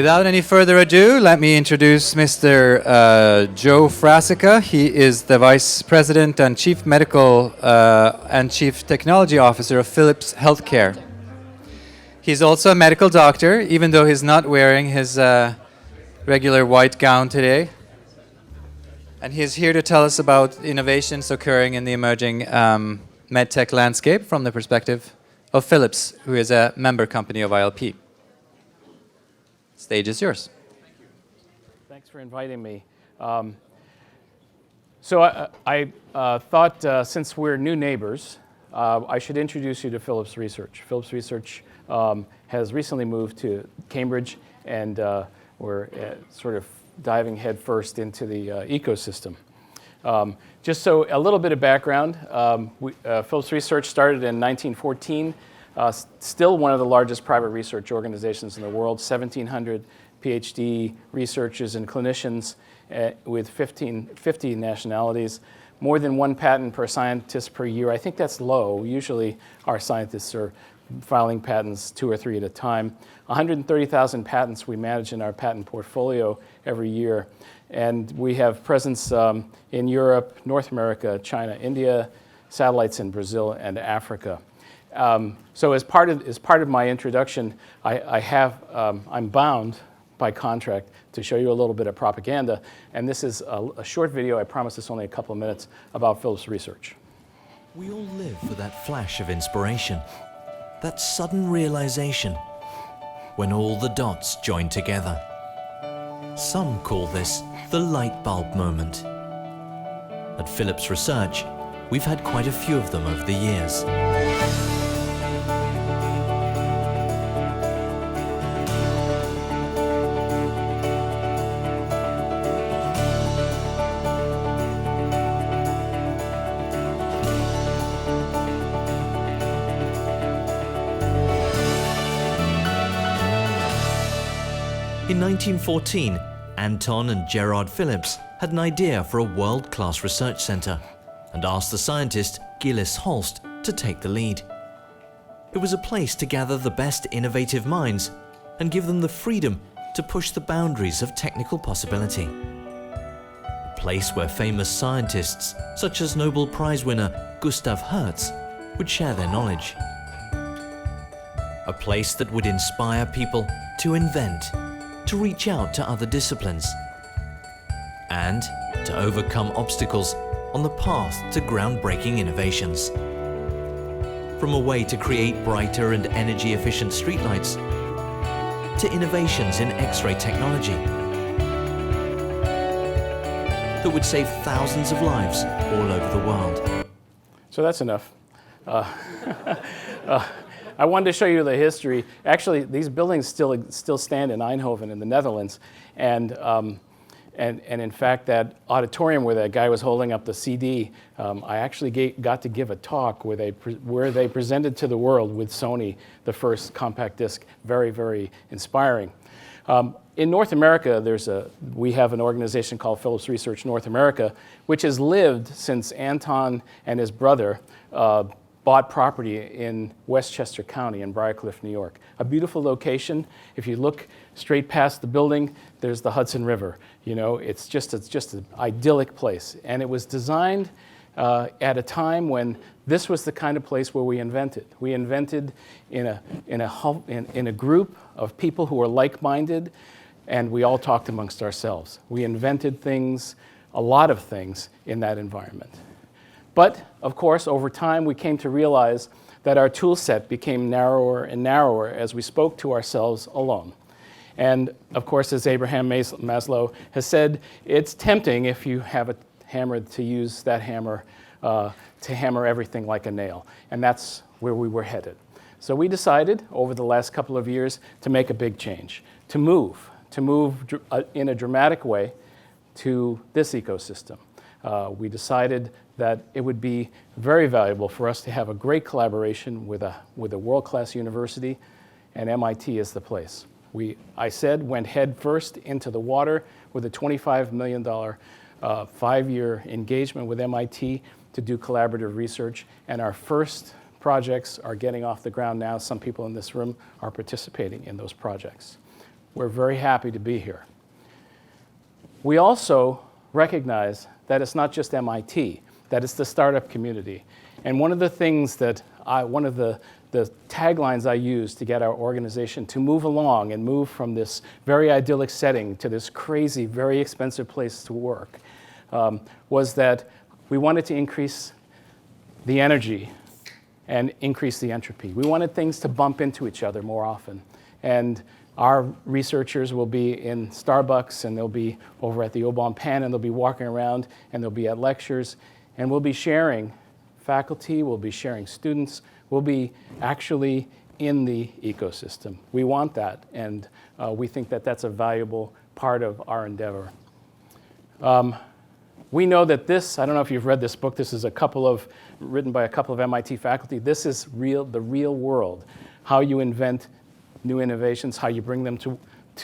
Without any further ado, let me introduce Mr. Joe Frassica. He is the Vice President and Chief Medical and Chief Technology Officer of Phillips Healthcare. He's also a medical doctor, even though he's not wearing his regular white gown today. And he's here to tell us about innovations occurring in the emerging medtech landscape from the perspective of Philips, who is a member company of ILP. Stage is yours. Thank you. Thanks for inviting me. So I thought since we're new neighbors, I should introduce you to Phillips Research. Phillips Research has recently moved to Cambridge, and we're sort of diving headfirst into the ecosystem. Just so a little bit of background, Phillips Research started in 1914. Still one of the largest private research organizations in the world, 1,700 PhD researchers and clinicians with 50 nationalities, more than one patent per scientist per year. I think that's low. Usually our scientists are filing patents 2 or 3 at a time. 130,000 patents we manage in our patent portfolio every year. And we have presence in Europe, North America, China, India, satellites in Brazil and Africa. So as part of my introduction, I'm bound by contract to show you a little bit of propaganda, and this is a short video. I promise it's only a couple of minutes about Phillips Research. We all live for that flash of inspiration, that sudden realization, when all the dots join together. Some call this the light bulb moment. At Phillips Research, we've had quite a few of them over the years. In 1914, Anton and Gerard Phillips had an idea for a world-class research center and asked the scientist Gillis Holst to take the lead. It was a place to gather the best innovative minds and give them the freedom to push the boundaries of technical possibility. A place where famous scientists such as Nobel Prize winner Gustav Hertz would share their knowledge. A place that would inspire people to invent, to reach out to other disciplines, and to overcome obstacles on the path to groundbreaking innovations. From a way to create brighter and energy-efficient streetlights, to innovations in X-ray technology that would save thousands of lives all over the world. So that's enough. I wanted to show you the history. Actually, these buildings still stand in Eindhoven in the Netherlands, and in fact, that auditorium where that guy was holding up the CD, I actually got to give a talk where they presented to the world with Sony the first compact disc. Very, very inspiring. In North America, we have an organization called Phillips Research North America, which has lived since Anton and his brother bought property in Westchester County in Briarcliff, New York. A beautiful location. If you look straight past the building, there's the Hudson River. You know, it's just an idyllic place. And it was designed at a time when this was the kind of place where we invented. We invented in a group of people who were like-minded, and we all talked amongst ourselves. We invented things, a lot of things, in that environment. But, of course, over time, we came to realize that our tool set became narrower and narrower as we spoke to ourselves alone. And, of course, as Abraham Maslow has said, it's tempting if you have a hammer to use that hammer to hammer everything like a nail. And that's where we were headed. So we decided, over the last couple of years, to make a big change, to move in a dramatic way to this ecosystem. We decided that it would be very valuable for us to have a great collaboration with a world-class university, and MIT is the place. I went head first into the water with a $25 million 5-year engagement with MIT to do collaborative research, and our first projects are getting off the ground now. Some people in this room are participating in those projects. We're very happy to be here. We also recognize that it's not just MIT, that it's the startup community. And one of the things that one of the taglines I use to get our organization to move along and move from this very idyllic setting to this crazy, very expensive place to work was that we wanted to increase the energy and increase the entropy. We wanted things to bump into each other more often. And our researchers will be in Starbucks, and they'll be over at the Obon Pen, and they'll be walking around, and they'll be at lectures, and we'll be sharing faculty, we'll be sharing students, we'll be actually in the ecosystem. We want that, and we think that that's a valuable part of our endeavor. We know that this, I don't know if you've read this book, this is written by a couple of MIT faculty. This is the real world, how you invent new innovations, how you bring them to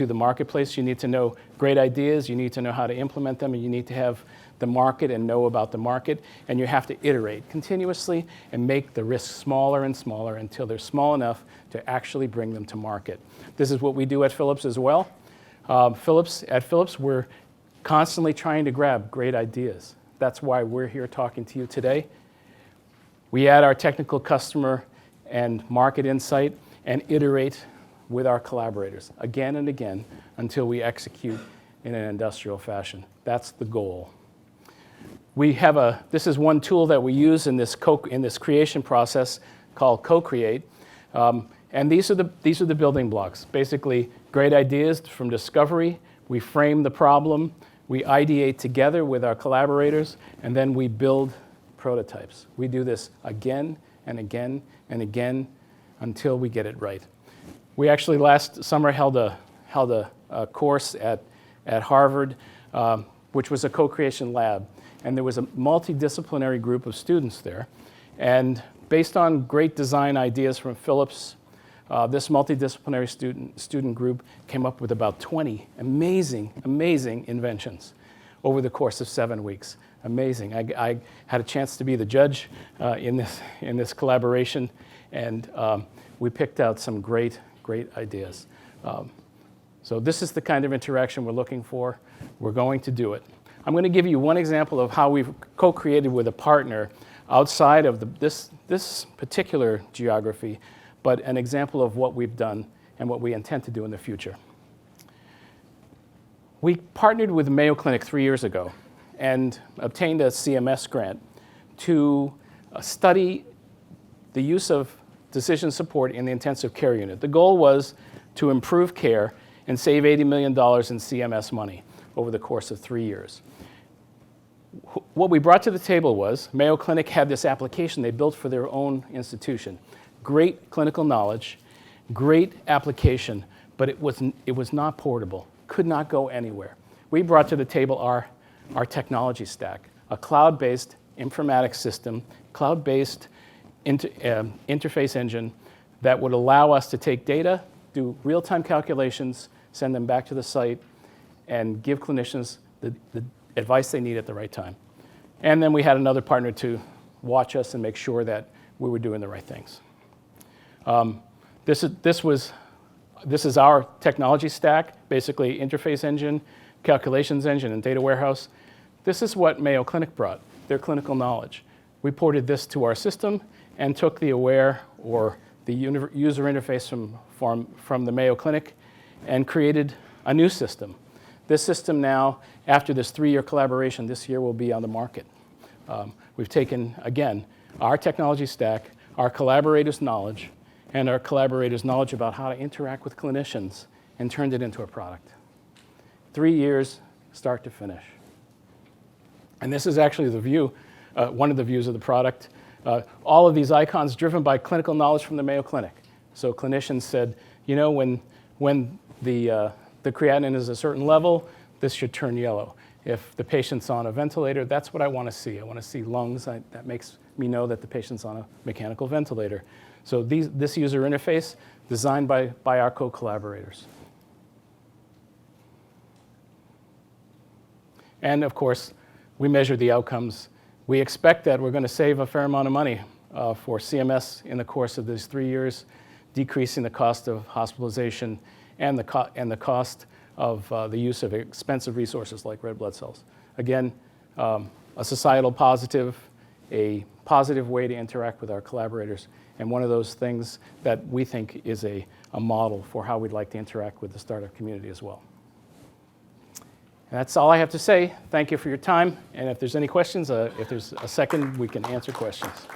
the marketplace. You need to know great ideas, you need to know how to implement them, and you need to have the market and know about the market, and you have to iterate continuously and make the risks smaller and smaller until they're small enough to actually bring them to market. This is what we do at Phillips as well. At Phillips, we're constantly trying to grab great ideas. That's why we're here talking to you today. We add our technical customer and market insight and iterate with our collaborators again and again until we execute in an industrial fashion. That's the goal. This is one tool that we use in this creation process called co-create. And these are the building blocks. Basically, great ideas from discovery. We frame the problem. We ideate together with our collaborators, and then we build prototypes. We do this again and again and again until we get it right. We actually last summer held a course at Harvard, which was a co-creation lab. And there was a multidisciplinary group of students there. And based on great design ideas from Phillips, this multidisciplinary student group came up with about 20 amazing inventions over the course of 7 weeks. Amazing. I had a chance to be the judge in this collaboration, and we picked out some great ideas. So this is the kind of interaction we're looking for. We're going to do it. I'm going to give you one example of how we've co-created with a partner outside of this particular geography, but an example of what we've done and what we intend to do in the future. We partnered with Mayo Clinic 3 years ago and obtained a CMS grant to study the use of decision support in the intensive care unit. The goal was to improve care and save $80 million in CMS money over the course of 3 years. What we brought to the table was Mayo Clinic had this application they built for their own institution. Great clinical knowledge, great application, but it was not portable, could not go anywhere. We brought to the table our technology stack, a cloud-based informatics system, cloud-based interface engine that would allow us to take data, do real-time calculations, send them back to the site, and give clinicians the advice they need at the right time. And then we had another partner to watch us and make sure that we were doing the right things. This is our technology stack, basically interface engine, calculations engine, and data warehouse. This is what Mayo Clinic brought, their clinical knowledge. We ported this to our system and took the AWARE, or the user interface from the Mayo Clinic, and created a new system. This system now, after this 3-year collaboration, this year will be on the market. We've taken, again, our technology stack, our collaborators' knowledge, and our collaborators' knowledge about how to interact with clinicians, and turned it into a product. 3 years, start to finish. And this is actually the view, one of the views of the product. All of these icons driven by clinical knowledge from the Mayo Clinic. So clinicians said, you know, when the creatinine is a certain level, this should turn yellow. If the patient's on a ventilator, that's what I want to see. I want to see lungs. That makes me know that the patient's on a mechanical ventilator. So this user interface, designed by our co-collaborators. And of course, we measure the outcomes. We expect that we're going to save a fair amount of money for CMS in the course of these 3 years, decreasing the cost of hospitalization and the cost of the use of expensive resources like red blood cells. Again, a societal positive, a positive way to interact with our collaborators, and one of those things that we think is a model for how we'd like to interact with the startup community as well. And that's all I have to say. Thank you for your time, and if there's any questions, if there's a second, we can answer questions.